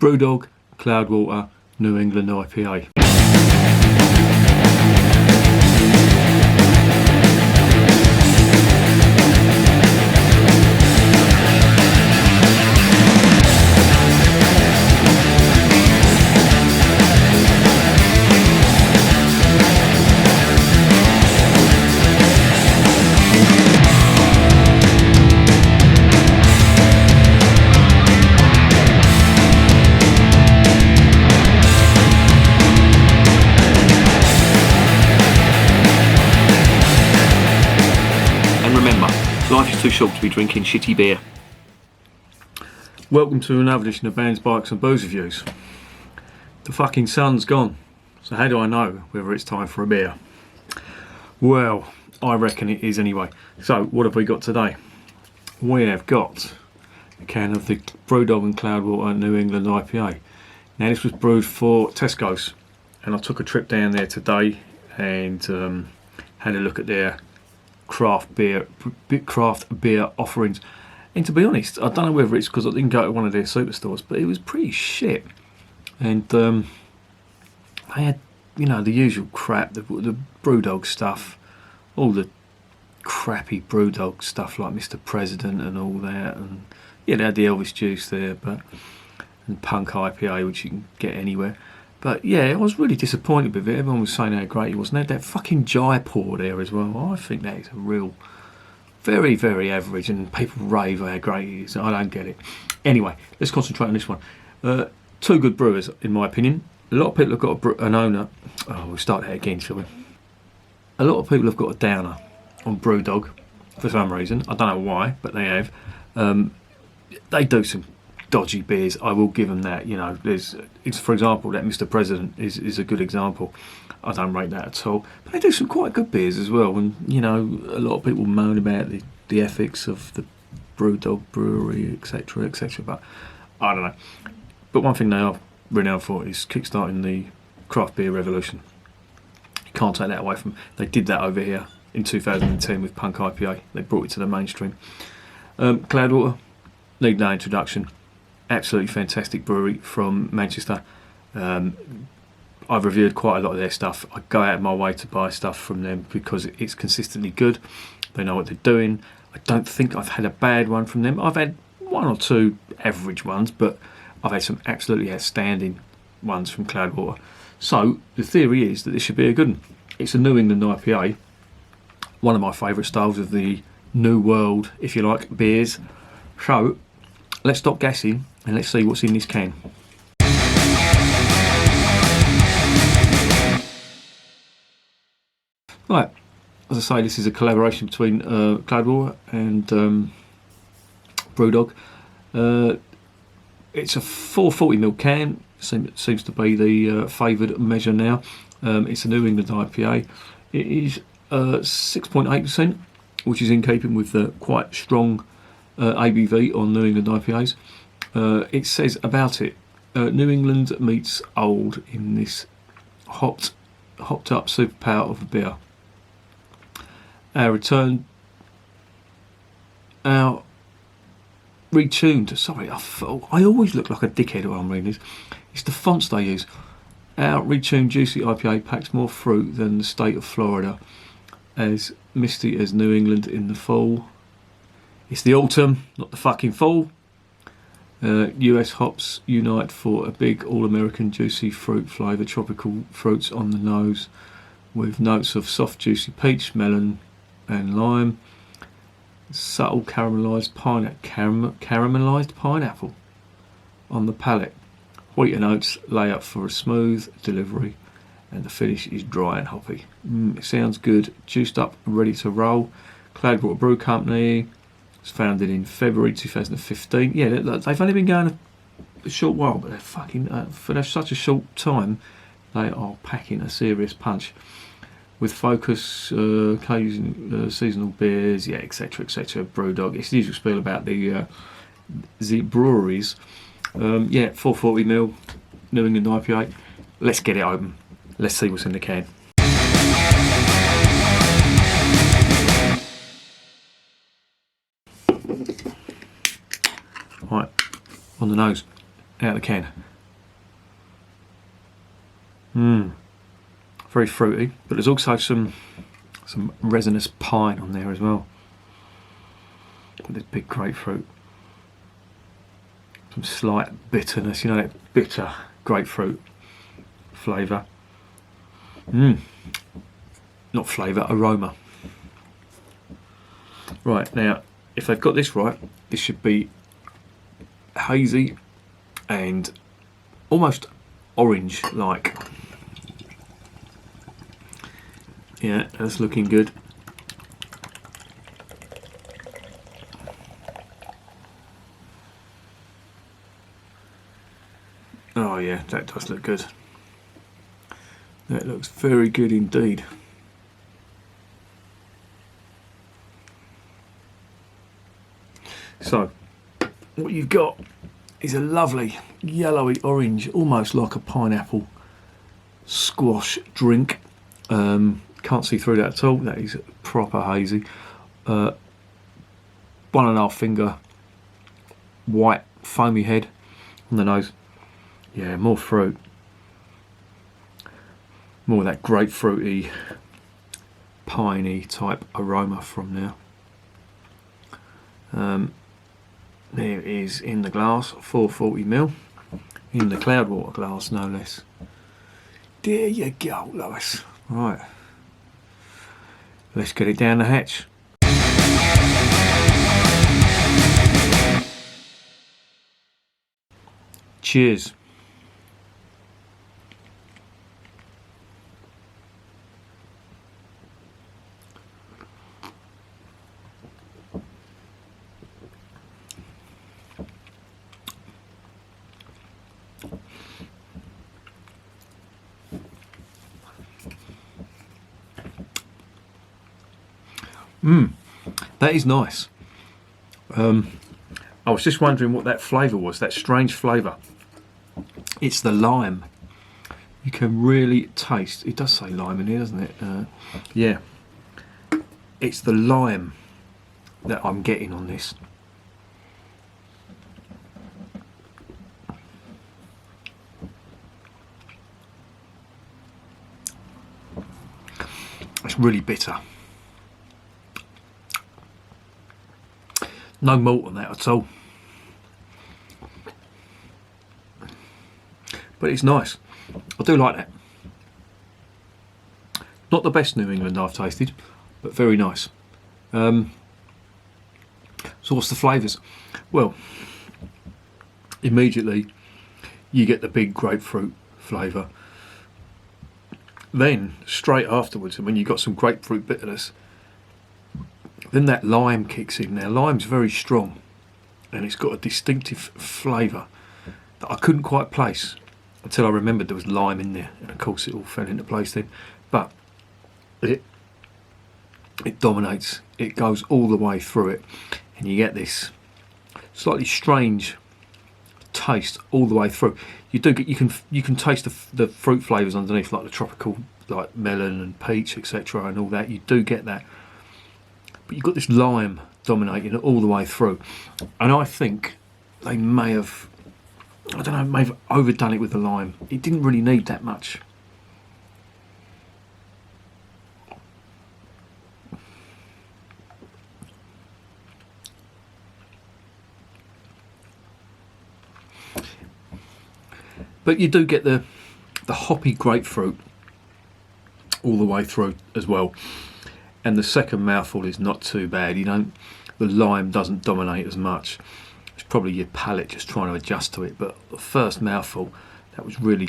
Brewdog, Cloudwater, New England IPA. Life is too short to be drinking shitty beer. Welcome to another edition of Bands, Bikes and Booze Reviews. The fucking sun's gone, so how do I know whether it's time for a beer? Well, I reckon it is anyway. So, what have we got today? We have got a can of the Brewdog and Cloudwater New England IPA. Now, this was brewed for Tesco's, and I took a trip down there today and had a look at their craft beer offerings. And to be honest, I don't know whether it's because I didn't go to one of their superstores, but it was pretty shit. And they had, you know, the usual crap, the Brewdog stuff, all the crappy Brewdog stuff like Mr. President and all that. And yeah, they had the Elvis juice there, and Punk IPA, which you can get anywhere. But yeah, I was really disappointed with it. Everyone was saying how great it was. And they had that fucking Jaipur there as well. I think that is a real, very, very average. And people rave how great it is. I don't get it. Anyway, let's concentrate on this one. Two good brewers, in my opinion. A lot of people have got an owner. Oh, we'll start that again, shall we? A lot of people have got a downer on Brewdog for some reason. I don't know why, but they have. They do some dodgy beers, I will give them that. You know, it's for example that Mr. President is a good example. I don't rate that at all, but they do some quite good beers as well. And you know, a lot of people moan about the ethics of the Brewdog Brewery, etc., etc. But I don't know. But one thing they are renowned for is kickstarting the craft beer revolution. You can't take that away from them. They did that over here in 2010 with Punk IPA. They brought it to the mainstream. Cloudwater, need no introduction. Absolutely fantastic brewery from Manchester. I've reviewed quite a lot of their stuff. I go out of my way to buy stuff from them because it's consistently good. They know what they're doing. I don't think I've had a bad one from them. I've had one or two average ones, but I've had some absolutely outstanding ones from Cloudwater. So the theory is that this should be a good one. It's a New England IPA, one of my favourite styles of the New World, if you like, beers. So let's stop gassing and let's see what's in this can. Right, as I say, this is a collaboration between Cloudwater and Brewdog. It's a 440ml can, seems to be the favoured measure now. It's a New England IPA. It is 6.8%, which is in keeping with the quite strong ABV on New England IPAs. It says about it, New England meets old in this hopped up superpower of a beer. Our retuned. Sorry, I always look like a dickhead when I'm reading this. It's the fonts they use. Our retuned juicy IPA packs more fruit than the state of Florida, as misty as New England in the fall. It's the autumn, not the fucking fall. US hops unite for a big all-American juicy fruit flavour, tropical fruits on the nose, with notes of soft juicy peach, melon and lime, subtle caramelised pineapple on the palate. Wheater notes lay up for a smooth delivery, and the finish is dry and hoppy. It sounds good, juiced up and ready to roll. Cloudwater Brew Company was founded in February 2015. Yeah, they've only been going a short while, but they're fucking for such a short time, they are packing a serious punch. With focus, occasional seasonal beers, yeah, etc., etc. Brewdog. It's the usual spiel about the breweries. 440ml New England IPA. Let's get it open. Let's see what's in the can. Right, on the nose, out of the can. Very fruity, but there's also some resinous pine on there as well. This big grapefruit. Some slight bitterness, you know, that bitter grapefruit flavour. Not flavour, aroma. Right, now, if they've got this right, this should be hazy and almost orange-like. Yeah, that's looking good. Oh yeah, that does look good. That looks very good indeed. So, what you've got is a lovely yellowy orange, almost like a pineapple squash drink. Can't see through that at all. That is proper hazy. 1.5 finger white foamy head on the nose. Yeah, more fruit. More of that grapefruity, piney type aroma from now. There it is in the glass, 440ml, in the Cloudwater glass, no less. There you go, Lois. Right, let's get it down the hatch. Cheers. That is nice. I was just wondering what that flavour was, that strange flavour. It's the lime. You can really taste, it does say lime in here, doesn't it? Yeah. It's the lime that I'm getting on this. It's really bitter. No malt on that at all. But it's nice. I do like that. Not the best New England I've tasted, but very nice. So what's the flavours? Well, immediately you get the big grapefruit flavour. Then, straight afterwards, and when you've got some grapefruit bitterness, then that lime kicks in. Now, lime's very strong, and it's got a distinctive flavour that I couldn't quite place until I remembered there was lime in there, and of course it all fell into place then. But it dominates. It goes all the way through it, and you get this slightly strange taste all the way through. You do get, you can taste the fruit flavours underneath, like the tropical, like melon and peach, etc., and all that. You do get that, but you've got this lime dominating it all the way through. And I think they may have, I don't know, may have overdone it with the lime. It didn't really need that much. But you do get the hoppy grapefruit all the way through as well. And the second mouthful is not too bad. You don't, the lime doesn't dominate as much. It's probably your palate just trying to adjust to it. But the first mouthful, that was really,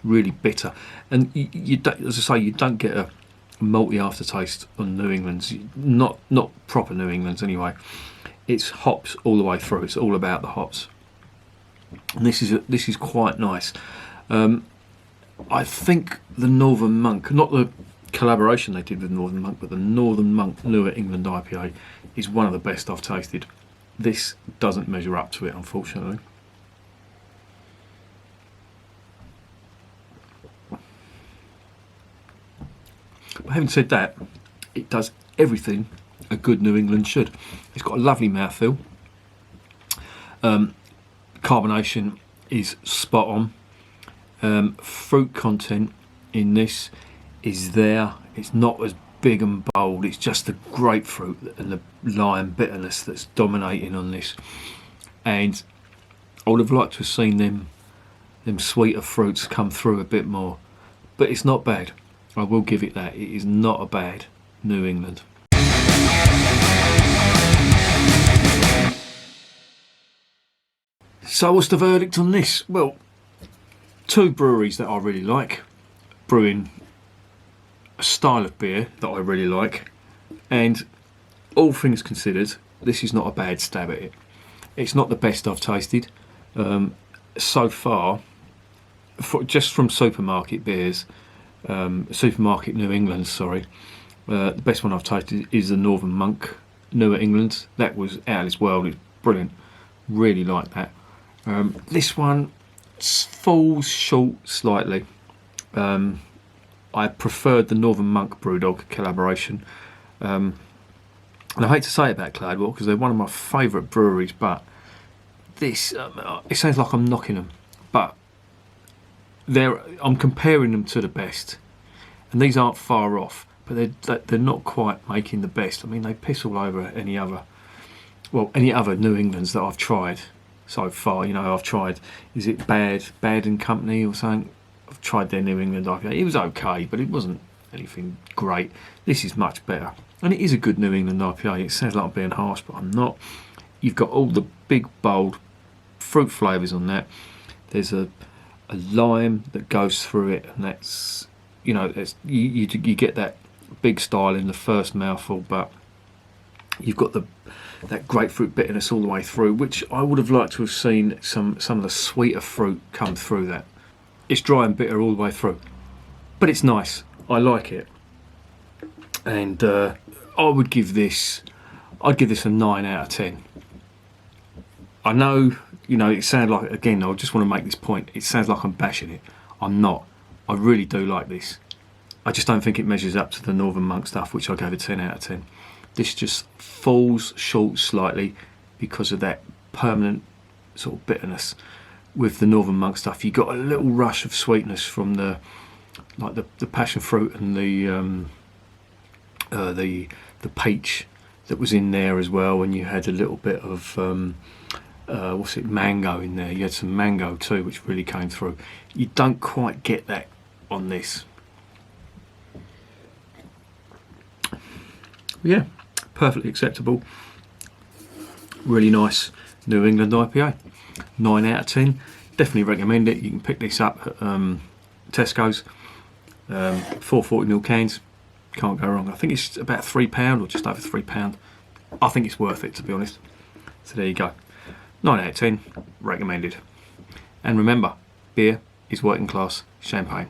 really bitter. And you don't, as I say, you don't get a malty aftertaste on New England's. Not proper New England's anyway. It's hops all the way through. It's all about the hops. And this is quite nice. I think the Northern Monk, not the collaboration they did with Northern Monk, but the Northern Monk Newer England IPA is one of the best I've tasted. This doesn't measure up to it, unfortunately. But having said that, it does everything a good New England should. It's got a lovely mouthfeel. Carbonation is spot on. Fruit content in this is there. It's not as big and bold. It's just the grapefruit and the lime bitterness that's dominating on this. And I would have liked to have seen them sweeter fruits come through a bit more. But it's not bad. I will give it that. It is not a bad New England. So what's the verdict on this? Well, two breweries that I really like, brewing a style of beer that I really like, and all things considered, this is not a bad stab at it. It's not the best I've tasted so far, just from supermarket beers, supermarket New England, sorry. The best one I've tasted is the Northern Monk New England. That was out of this world. It's brilliant. Really like that. This one falls short slightly. I preferred the Northern Monk Brewdog collaboration. And I hate to say it about Cloudwater because they're one of my favourite breweries, but this, it sounds like I'm knocking them, but I'm comparing them to the best, and these aren't far off, but they're not quite making the best. I mean, they piss all over any other New Englands that I've tried so far. You know, I've tried, is it Bad and Company or something? I've tried their New England IPA. It was okay, but it wasn't anything great. This is much better, and it is a good New England IPA. It sounds like I'm being harsh, but I'm not. You've got all the big bold fruit flavours on that. There's a lime that goes through it, and that's, you know, you get that big style in the first mouthful, but you've got that grapefruit bitterness all the way through, which I would have liked to have seen some of the sweeter fruit come through that. It's dry and bitter all the way through, but it's nice. I like it, and I'd give this a 9 out of 10. I know, you know, it sounds like, again, I just want to make this point, it sounds like I'm bashing it. I'm not. I really do like this. I just don't think it measures up to the Northern Monk stuff, which I gave a 10 out of 10. This just falls short slightly because of that permanent sort of bitterness. With the Northern Monk stuff, you got a little rush of sweetness from the passion fruit and the peach that was in there as well, and you had a little bit of mango in there. You had some mango too, which really came through. You don't quite get that on this. Yeah, perfectly acceptable. Really nice New England IPA. 9 out of 10. Definitely recommend it. You can pick this up at Tesco's. 440ml cans. Can't go wrong. I think it's about £3 or just over £3. I think it's worth it, to be honest. So there you go. 9 out of 10. Recommended. And remember, beer is working class champagne.